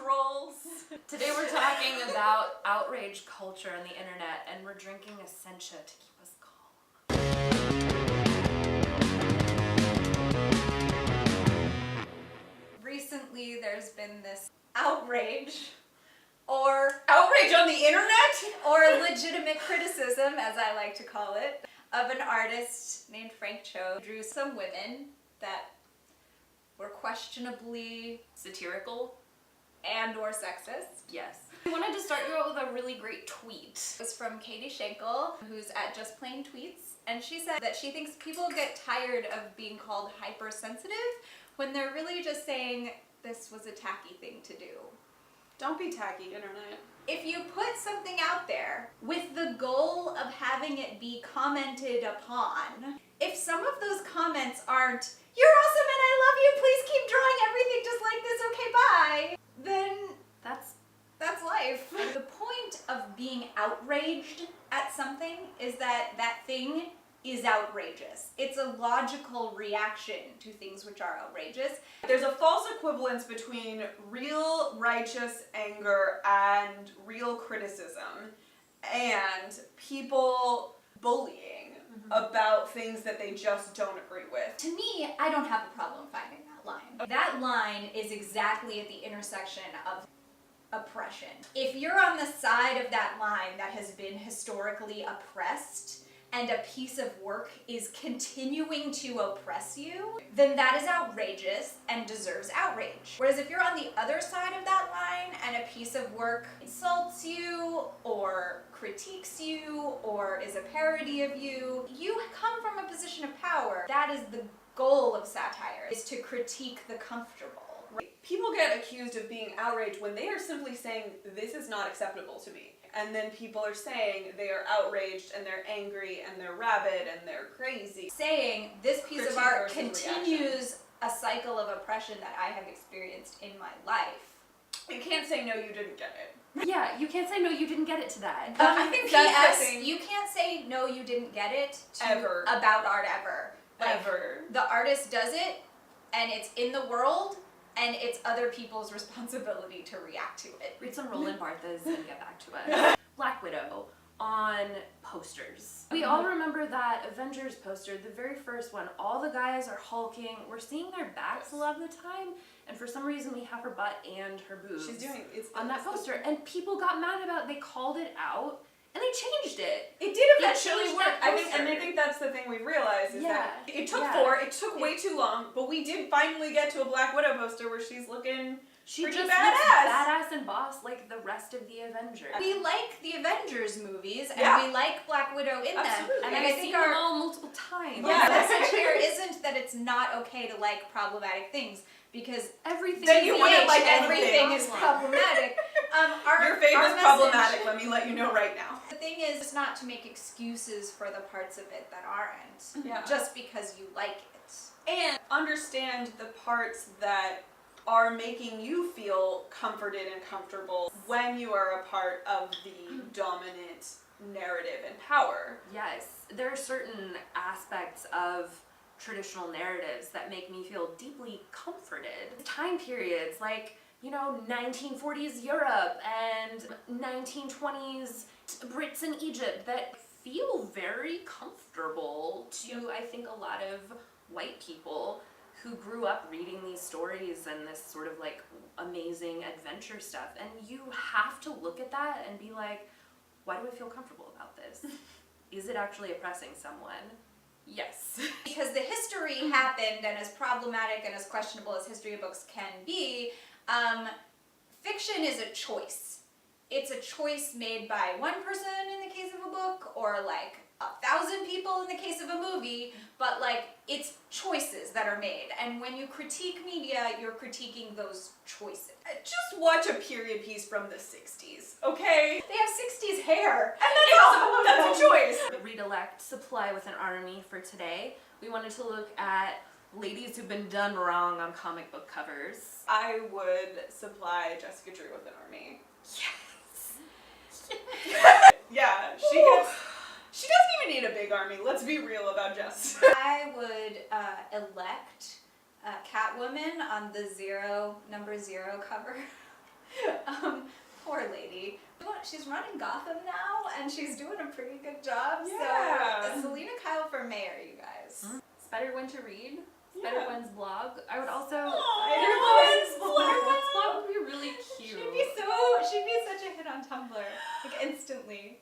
trolls. Today we're talking about outraged culture on the internet, and we're drinking Essentia to keep us calm. Recently there's been this outrage on the internet? or legitimate criticism, as I like to call it, of an artist named Frank Cho. He drew some women that were questionably Satirical? and or sexist. Yes. I wanted to start you out with a really great tweet. It was from Katie Shankle, who's at Just Plain Tweets, and she said that she thinks people get tired of being called hypersensitive when they're really just saying this was a tacky thing to do. Don't be tacky, internet. If you put something out there with the goal of having it be commented upon, if some of those comments aren't, "You're awesome and I love you, please keep drawing everything just like this, okay, bye," then that's life. The point of being outraged at something is that that thing is outrageous. It's a logical reaction to things which are outrageous. There's a false equivalence between real righteous anger and real criticism and people bullying about things that they just don't agree with. To me, I don't have a problem finding that line. That line is exactly at the intersection of oppression. If you're on the side of that line that has been historically oppressed, and a piece of work is continuing to oppress you, then that is outrageous and deserves outrage. Whereas if you're on the other side of that line and a piece of work insults you or critiques you or is a parody of you, you come from a position of power. That is the goal of satire, is to critique the comfortable. People get accused of being outraged when they are simply saying, this is not acceptable to me. And then people are saying they are outraged and they're angry and they're rabid and they're crazy. Saying this piece Critique of art versus continues reaction. a cycle of oppression that I have experienced in my life. You can't say no, you didn't get it. Yeah, you can't say no, you didn't get it to that. I think that's the P.S. thing. You can't say no, you didn't get it to Ever. about art ever. Like, Ever. the artist does it, and it's in the world, and it's other people's responsibility to react to it. Read some Roland Barthes and get back to us. Black Widow on posters. We all remember that Avengers poster, the very first one. All the guys are hulking. We're seeing their backs a lot of the time, and for some reason we have her butt and her boobs on that poster. And people got mad about it. They called it out, and they changed it. It did They eventually changed work. that And I poster. think that's the thing we've realized is that it took it took way too long, but we did finally get to a Black Widow poster where she's looking She pretty just badass. looks badass and boss like the rest of the Avengers. We like the Avengers movies, and Yeah. we like Black Widow in Absolutely. them. And And I've I seen think them our all multiple times. the message here isn't that it's not okay to like problematic things, because Everything. Then you wouldn't like everything anything. is problematic. Your favorite's our message- problematic, let me let you know right now. The thing is, it's not to make excuses for the parts of it that aren't, Yeah. just because you like it. And understand the parts that are making you feel comforted and comfortable when you are a part of the dominant narrative and power. Yes, there are certain aspects of traditional narratives that make me feel deeply comforted. Time periods like, 1940s Europe and 1920s Brits in Egypt that feel very comfortable to, I think, a lot of white people who grew up reading these stories and this sort of like amazing adventure stuff. And you have to look at that and be like, why do I feel comfortable about this? Is it actually oppressing someone? Yes. Because the history happened, and as problematic and as questionable as history books can be, fiction is a choice. It's a choice made by one person in the case of a book, or like 1,000 people in the case of a movie, but like it's choices that are made. And when you critique media, you're critiquing those choices. Just watch a period piece from the 60s, okay? They have 60s hair. And that's awesome. That's a choice. Read-elect supply with an army for today. We wanted to look at ladies who've been done wrong on comic book covers. I would supply Jessica Drew with an army. Yes. Yeah, she doesn't even need a big army. Let's be real about Jess. I would elect Catwoman on the number 0 cover. Poor lady. She's running Gotham now, and she's doing a pretty good job. Yeah. So, Selena Kyle for mayor, you guys. Spider-Gwen to read. Yeah. Spider-Gwen's blog. I would also. Spider-Gwen's Spider-Gwen's blog would be really cute. She'd be such a hit on Tumblr, like instantly.